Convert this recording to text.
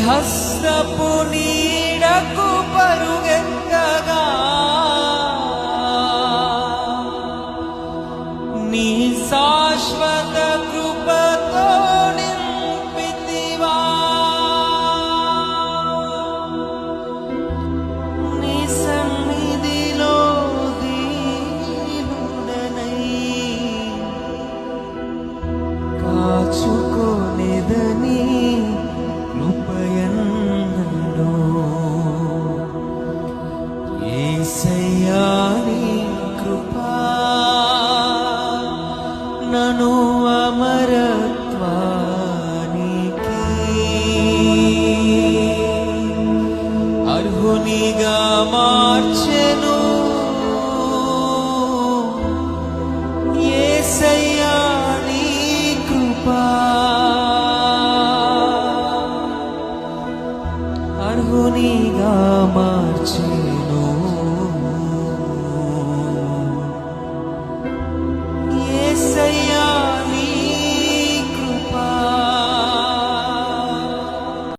హస్తపు నీడకు పరుగెత్తగా నీ శాశ్వత కృపతో నింపితివా. నీ సన్నిధిలో దీనుడనై కాచుకొనెదని కృపయన్నో. యేసయ్యా నీ కృపా నను అమరత్వానికి అర్హునిగా మార్చెను. యేసయ్యా నీ కృపా అర్హునిగా మార్చెను.